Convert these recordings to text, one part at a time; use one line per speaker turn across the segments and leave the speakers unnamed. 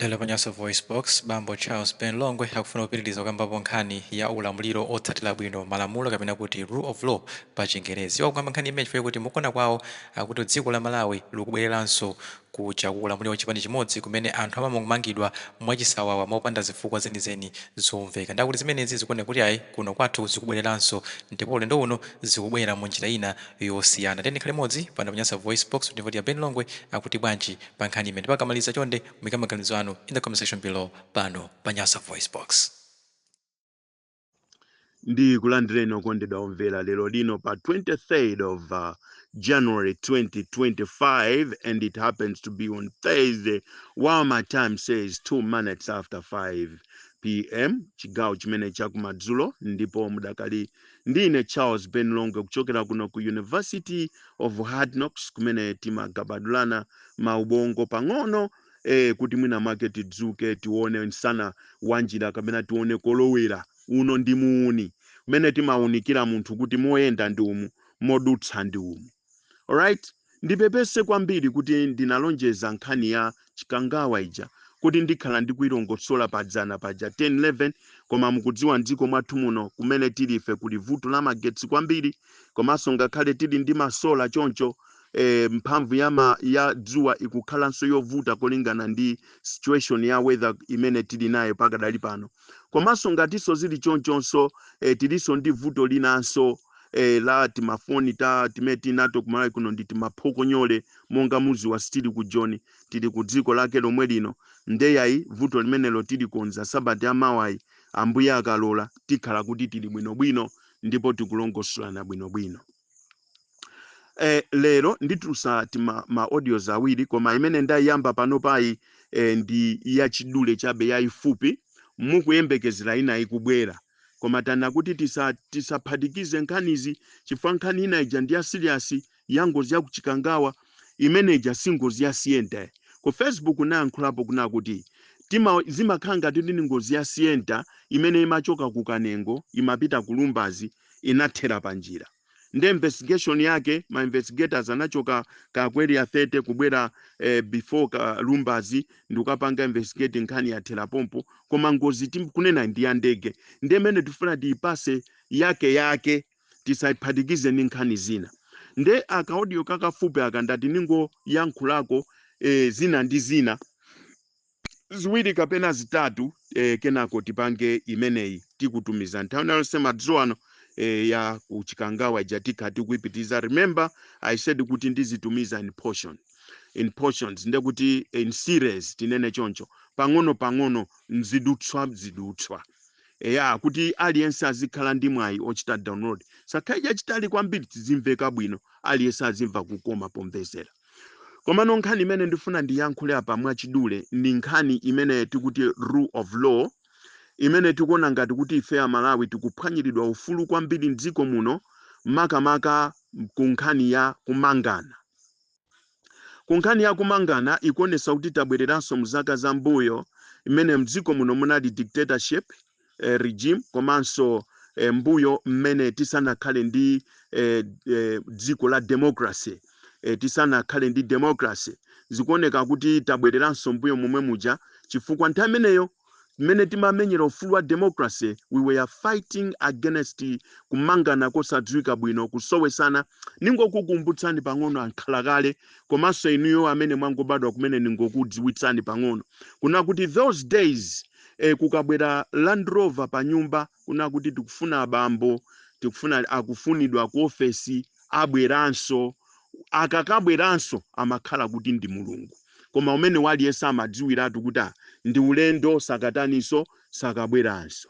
Lelo panyaso voice box Bambo Charles Ben Longwe akufuna kupitiriza kukamba nkhani ya ulamuliro otsatira bwino malamulo kapena kuti rule of law pa Chingerezi. Wakukamba nkhani imene chifukwa kuti mukuona kwawo akuti dziko la Malawi likubwereranso kuja ulamuliro wachipani chimodzi kumene anthu amamangidwa mwachisawawa mopanda zifukwa zenizeni zomveka. Ndakuti zimenezi zikuoneka kuti ayi kuno kwathu zikubwereranso ndipo ulendo uno zikubwera mu njira ina yosiyana. Tiyeni tikhale limodzi pano panyaso voice box ndivoti ya Ben Longwe akuti bwanji pa nkhani imene pakamaliza chonde muyike maganizo anu in the comment section below pano panyasa voice box.
Ndi kulandireni okondedwa omvera lero lino pa 23rd of January 2025, and it happens to be on Thursday while my time says 2 minutes after 5 p.m. chigawo chimene chakumadzulo ndipo mudakali ndine Charles Ben Longwe kuchokera kuno ku University of Hard Knocks kumene timagabadulana maubongo pang'ono kuti mwina make tidzuke tione nsana wanjira kapena tione kolowera uno ndi muuni umene timaunikira munthu kuti moyenda ndi umu modutsa ndi umu. Alright, ndipepese kwambiri kuti ndinalonjeza nkhani ya chikangawa ija kuti ndikhala ndikuilongosola padzana paja 10-11 koma mukudziwa mdziko mwathu muno kumene tilife kuli vuto la magetsi kwambiri komanso ngakhale tili ndi masola choncho mphamvu ya dzuwa ikukhalanso yovuta kolingana ndi situation ya weather imene tili nayo pakadali pano. Komanso ngatinso zili chonchonso tiliso ndi vuto linanso la timafoni timeti nato kumalawi kuno ndi timaphokonyole monga muzi wa stili ku Joni tili ku dziko lake lomwe lino ndeyayi vuto limenelo tili konza sabata ya mawayi ambuye akalola tikhala kuti tili bwinobwino ndipo tikulongosolana bwinobwino. Lero nditusa ma audios awiri koma imene ndayamba pano payi ndi ya chidule chabe yayifupi mukuyembekezera ina ikubwera koma tana kuti tisaphatikize nkhanizi chifukwa nkhani ina ija ndi ya serious ya ngozi ya kuchikangawa imene ija si ngozi ya sienta. Ku Facebook nayankhulapo kuna kuti zimakhala ngati ndi ngozi ya sienta imene imachoka ku Kanengo imapita ku Lumbazi inathera panjira. Nde investigation yake ma investigators anachoka ka Kweli 30 kubwera before ka Lumbazi ndikapanga investigate nkhani ya thera pompo koma ngozi kunena ndi ya ndege ndemene tifuna tiipase yake tisaphatikize ndi nkhani zina. Nde akaudio kakafupi akandati ningo yankhulako zina ndi zina ziwiri kapena zitatu kenako tipange imeneyi tikutumiza nthawi yonse madzulo ano ya kuchikangawa jatika tikuipitiza. Remember I said kuti ndizitumiza in portions nde kuti in series tinene choncho pang'ono zidutswa kuti aliyense azikhala ndi mwayi ochita download sakhaija chitali kwambiri tizimveka bwino aliyense azimva kukoma pomvesera. Koma nkhani imene ndifuna ndiyankhule apa mwachidule ndi nkhani imene tikuti rule of law imene tikuona ngati kuti ife Malawi tikuphwanyiridwa ufulu kwambiri mdziko muno makamaka ku nkhani ya kumangana. Ku nkhani ya kumangana ikuonesa kuti tabwereranso mzaka za mbuyo imene mdziko muno munali dictatorship regime komanso mbuyo mmene tisanakhale ndi dziko la democracy tisanakhale ndi democracy zikuoneka kuti tabwereranso mbuyo momwe muja chifukwa nthawi imeneyo mmene timamenyera ufulu wa democracy we were fighting against kumangana kosadziwika bwino kusowesana. Ningokukumbutsani pang'ono ankhalakale komanso inuyo amene mwangobadwa kumene ningokudziwitsani pang'ono kuna kuti those days kukabwera Land Rover pa nyumba kuna kuti tikufuna abambo tikufuna akufunidwa ku ofesi abweranso akakabweranso amakhala kuti ndi mulungu koma umene waliyesa amadziwiratu kuti ndi ulendo sakataniso sakabweranso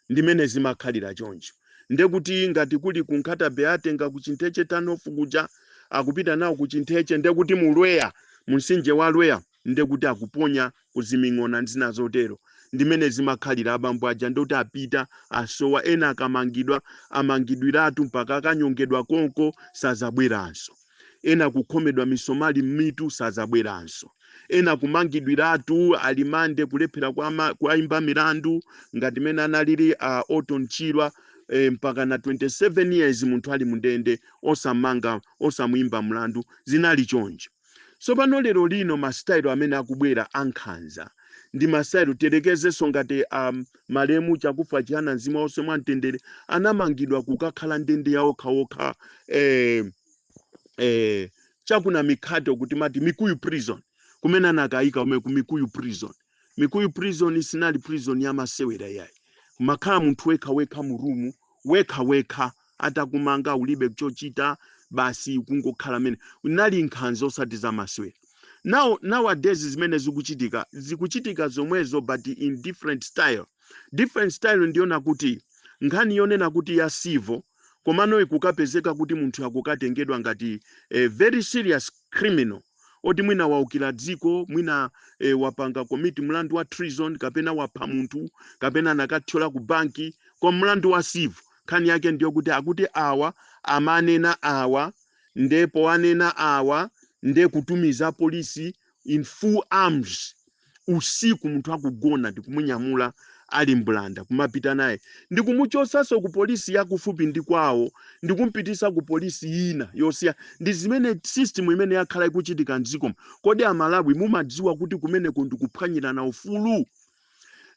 ndimene zimakhalira choncho. Nde kuti ngati kuli kunkhata beatenga kuchintheche tanofu kuja akupita nawo kuchintheche nde kuti mulweya msinje wa lweya nde kuti akuponya kuziming'ona nzina zotero ndimene zimakhalira abambo aja ndoti apita asowa ena akamangidwa amangidwiratu mpaka akanyongedwa konko sazabweranso ena kukhomedwa misomali mmitu sazabweranso ena kumangidwiratu alimande kulephera kwa imba milandu ngati mene analili Oton Chilwa mpaka na 27 years munthu ali mundende osamwimba mlandu zinali choncho. So pano lero lino masitayilo amene akubwera ankhanza ndi masairo terekezenso ngati malemu chakufa chihana mzimu wonse mwamtendere anamangidwa kukakhala ndende yawo okhaokha chakuna mikhato kuti mati Mikuyu prison kumene anakayika ume ku Mikuyu prison. Mikuyu prison sinali prison ya masewera yayi, makhala munthu wekha mu rumu wekha atakumanga ulibe chochita basi kungokhala mene unali nkhanza osati za masewera. Nowadays zimene zikuchitika zomwezo but in different style ndiona kuti nkhani yonena kuti ya civil komano ikukapezeka kuti munthu akukatengedwa ngati very serious criminal oti mwina waukira dziko, mwina wapanga komiti mlandu wa treason kapena wapha munthu kapena nakathyola ku banki kwa mlandu wa civil. Nkhani yake ndiyo kuti akuti awa amanena awa ndipo anena awa nde kutumiza polisi in full arms usiku munthu akugona ndikumunyamula ali mbulanda kumapita naye ndikumuchosaso ku polisi yakufupi ndi kwawo ndikumpitisa ku polisi ina yosiya. Ndi zimene system imene yakhala ikuchitika mdziko. Kodi Amalawi mumadziwa kuti kumeneko ndikuphwanyirana ufulu?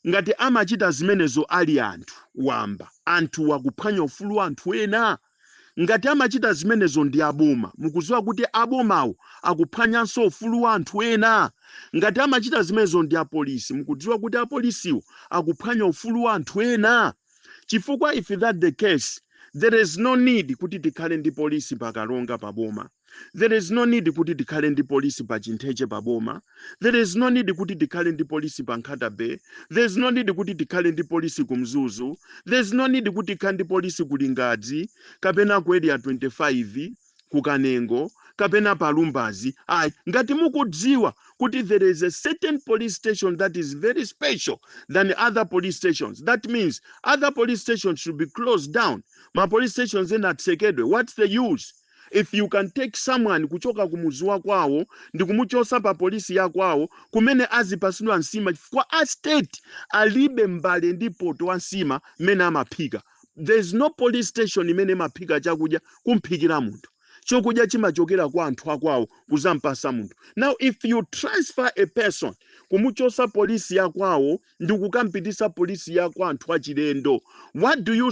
Ngati amachita zimenezo ali anthu wamba, anthu wakuphwanya ufulu wa anthu ena. Ngati amachita zimenezo ndi aboma, mukuziwa kuti abomawo akuphwanyanso ufulu wa anthu ena. Ngati amachita zimenezo ndi apolisi, mukudziwa kuti apolisiwo akuphwanya ufulu wa anthu ena. Chifukwa if that the case, there is no need kuti tikhale ndi polisi pakalonga paboma. There is no need kuti tikhale ndi polisi pa Chintheche paboma. There is no need kuti tikhale ndi polisi pa Nkhata Bay. There is no need kuti tikhale ndi polisi ku Mzuzu. There is no need kuti tikhale ndi polisi ku Lingadzi kapena ku area 25 ku Kanengo kapena pa Lumbazi. Ngati mukudziwa kuti there is a certain police station that is very special than other police stations, that means other police stations should be closed down. Ma police stations ena atsekedwe. What's the use? If you can take someone kuchoka kumuzi wa kwawo ndi kumuchosa pa polisi ya kwawo kumene azipasidwa nsima kwa a state alibe mbale ndi poto wa nsima mene amaphika. There is no police station imene maphika chakudya kumphikira munthu. Chokudya chimachokera kwa anthu akwawo kuzampasa munthu. Now if you transfer a person kumuchosa polisi ya kwawo ndi kukampitisa polisi ya kwa anthu achilendo, what do you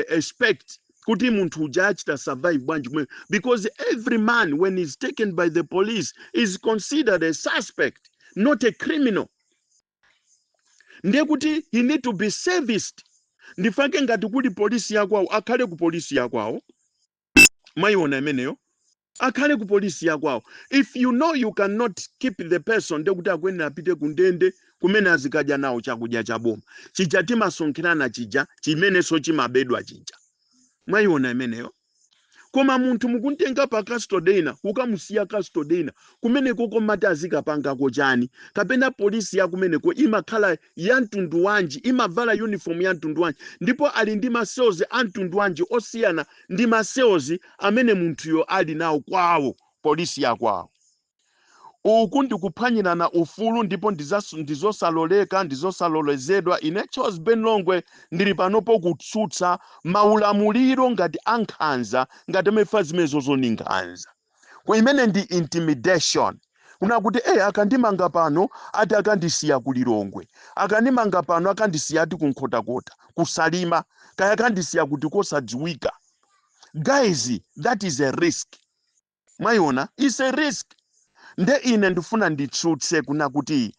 expect kuti munthu uja achita survive bwanji mwe? Because every man when he's taken by the police is considered a suspect, not a criminal. Ndiye kuti he need to be serviced. Ndifake ngati kuli polisi ya kwawo akhale ku polisi ya kwawo. Mwayiona imeneyo akhale ku polisi ya kwawo. If you know you cannot keep the person ndiye kuti akwenera apite ku ndende kumene azikadya nawo chakudya cha boma. Chija timasonkhirana chija chimenenso chimabedwa chija. Mwayiona imeneyo. Koma munthu mukuntenga pa custodena kukamusiya custodena kumeneko komati azikapangako chani kapena polisi ya kumeneko imakhala ya mtundu wanji, imavala uniform ya mtundu wanji, ndipo ali ndi maseozi a mtundu wanji osiyana ndi maseozi amene munthuyo ali nawo kwawo polisi ya kwawo. Uku ndikuphwanyirana ufulu ndipo ndizosaloleka ndizosalolezedwa. Ine Charles Ben Longwe ndili panopo kutsutsa maulamuliro ngati ankhanza ngati mefa zimenezo zoninganza. Kwa imene ndi intimidation. Kuna kuti akandimanga pano ati akandisiya ku Lilongwe, akandimanga pano akandisiya ati kunkhotakota kusalima, kaya akandisiya kuti kosadziwika. Guys, that is a risk. Mwayiona, it's a risk. Nde ine ndifuna nditsutse kuna kuti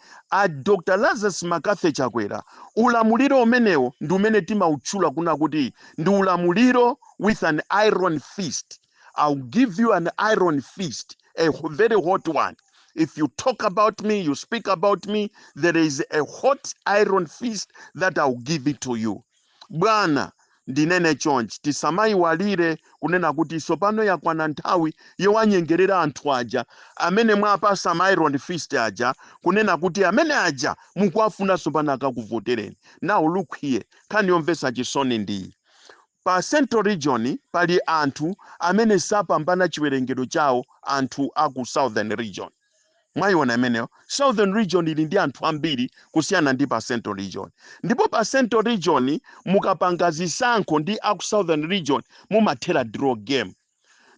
Dr. Lazarus Makafe Chakwera ulamuliro umenewo ndi umene timautchula kuna kuti ndi ulamuliro with an iron fist. I'll give you an iron fist, a very hot one. If you talk about me, you speak about me, there is a hot iron fist that I'll give it to you. Bwana ndinene chonchi tisamayiwalire kunena kuti sopano yakwana nthawi yowanyengerera anthu aja amene mwapasa ma iron fist aja kunena kuti amene aja mukuafuna sopano akakuvotereni. Now look here, kani yomvesa chisoni ndi pa Central Region pali anthu amene sapambana chiwerengero chawo anthu aku Southern Region. Mwayiona imeneyo. Southern Region ili ndi anthu ambiri kusiyana ndi pa Central Region. Ndipo pa Central Region mukapanga zisankho ndi aku Southern Region mumathera draw game.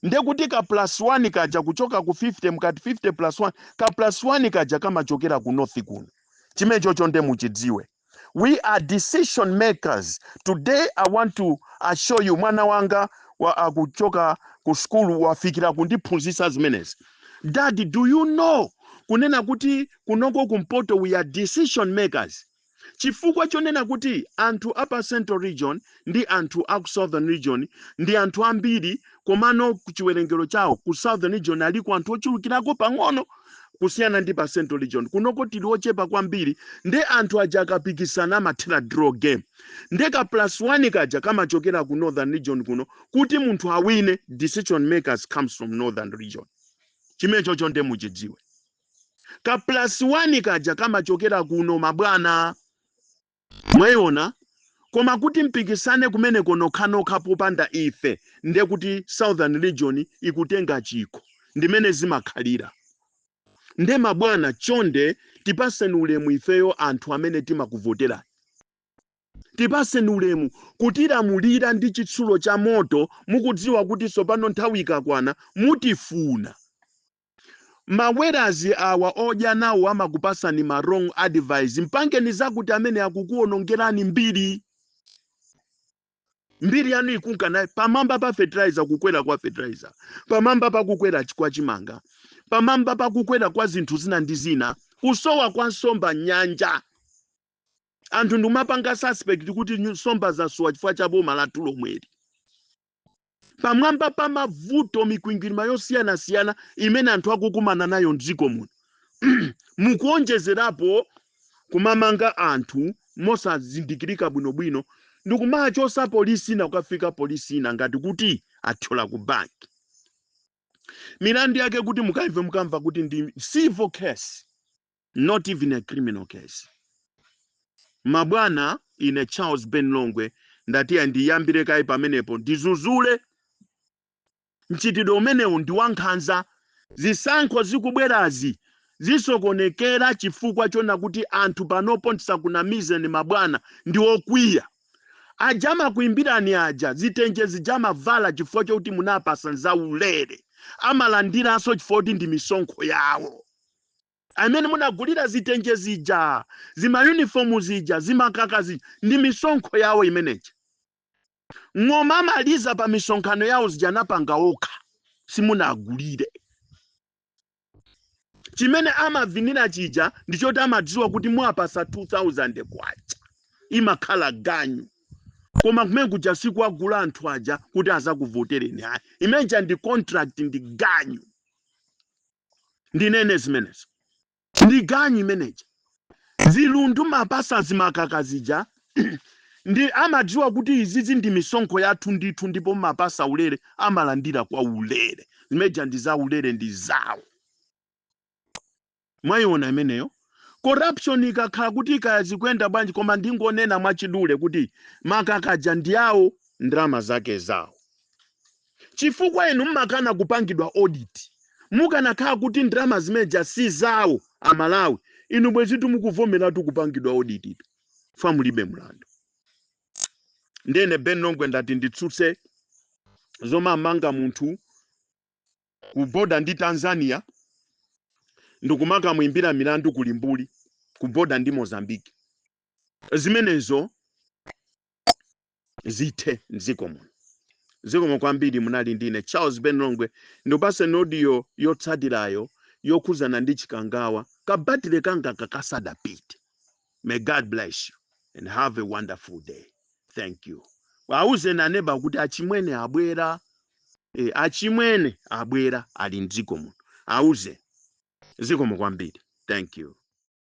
ndekuti ka +1 kaja kuchoka ku 50 mkati 50 +1 ka +1 kaja kamachokera ku north kuno. Chimene chocho nde muchidziwe. We are decision makers. Today I want to assure you mwana wanga kuchoka ku school wafikira kundiphunzitsa zimenezi. Daddy, do you know kunena kuti kunoko kumpoto we are decision makers. Chifukwa chonena kuti anthu apa Central Region ndi anthu aku Southern Region ndi anthu ambiri komano kuchiwerengero chawo ku Southern Region aliko anthu ochulukirako pang'ono kusiyana ndi pa Central Region kunoko tili ochepa kwambiri ndi anthu aja akapikisana amathera draw game ndeka +1 kaja kamachokera ku Northern Region kuno kuti munthu awine. Decision makers comes from Northern Region. Chimene chocho nde muchidziwe. Ka +1 kaja kamachokera kuno mabwana. Mwayiona koma kuti mpikisane kumene konokha popanda ife nde kuti Southern Region ikutenga chikho ndimene zimakhalira. Nde mabwana chonde tipaseni ulemu ifeyo anthu amene timakuvotera. Tipaseni ulemu kutilamulira ndi chitsulo cha moto mukudziwa kuti sopano nthawi ikakwana mutifuna. Mawerazi awa odya nawo amakupasani ma wrong advice mpangeni zakuti amene akukuonongerani mbiri yanu ikunka naye pamamba pa fertilizer kukwera kwa fertilizer, pamamba pa kukwera kwa chimanga, pamamba pa kukwera kwa zinthu zina ndi zina, kusowa kwa nsomba nyanja. Anthu ndumapanga suspect kuti nsomba zasowa chifukwa cha boma la tulo mweri. Pamwamba pa mavuto mikwingwirima yosiyana imene anthu akukumana nayo mdziko muno. Mukuonjezerapo kumamanga anthu mosazindikirika bwinobwino ndikumachosa polisi na kukafika polisi ina ngati kuti athyola ku banki. Milandu yake kuti mukamva kuti ndi civil case, not even a criminal case. Mabwana ine Charles Ben Longwe ndati andiyambire kai pamenepo ndizuzule mchitidwe umenewu ndi wankhanza. Zisankho zikubwerazi zisokonekera chifukwa chona kuti anthu panopo tisakunamize ni mabwana ndi okwiya. Ajama kuimbirani aja zitenje zijama vala chifukwa chokuti munapasa nzaulere. Amalandiranso chifukwa kuti ndi misonkho yawo. Amene munagulira zitenje zija, zima uniform zija, zima kaka zija, ndi misonkho yawo imeneja. Ng'oma amaliza pa misonkhano yawo zija napanga okha, simunagulire. Chimene amavinira chija ndichoti amadziwa kuti mwapasa 2000 kwacha. Imakhala ganyu. Koma kumene kuja siku agula anthu aja kuti azakuvotereni hayi. Imeneja ndi contract ndi ganyu. Ndinene zimenezo. Ndi ganyu imeneja. Zilundu mapasa zimakaka zija ndi amadziwa kuti izizi ndi misonkho yathu ndithu ndipo mapasa ulere amalandira kwa ulere. Zimeneja ndi za ulere ndi zawo. Mwayiona imeneyo. Corruption ikakhala kuti ikazikwenda bwanji koma ndingonena mwachidule kuti makakaja ndiyawo ndrama zake zawo. Chifukwa inu mmakana kupangidwa audit. Mukanakhala kuti ndrama zimeneja si zawo amalawi. Inu bwezitu mukuvomera tu kupangidwa audit. Famulibe mlandu. Ndene Ben Longwe ndati nditsutse zoma manga munthu kuboda ndi Tanzania ndikumaka muimbira milandu kulimbuli kuboda ndi Mozambique. Zimenezo zithe nziko muno. Zikomo kwambiri munali ndine Charles Ben Longwe ndopase audio yotsatirayo yokhuzana ndi chikangawa kabatire kanga kakasadapite. May God bless you and have a wonderful day. Thank you. Wauze na neba kuti achimwene abwera achimwene abwera ali nziko muno. Auze. Zikomo kwambiri. Thank you.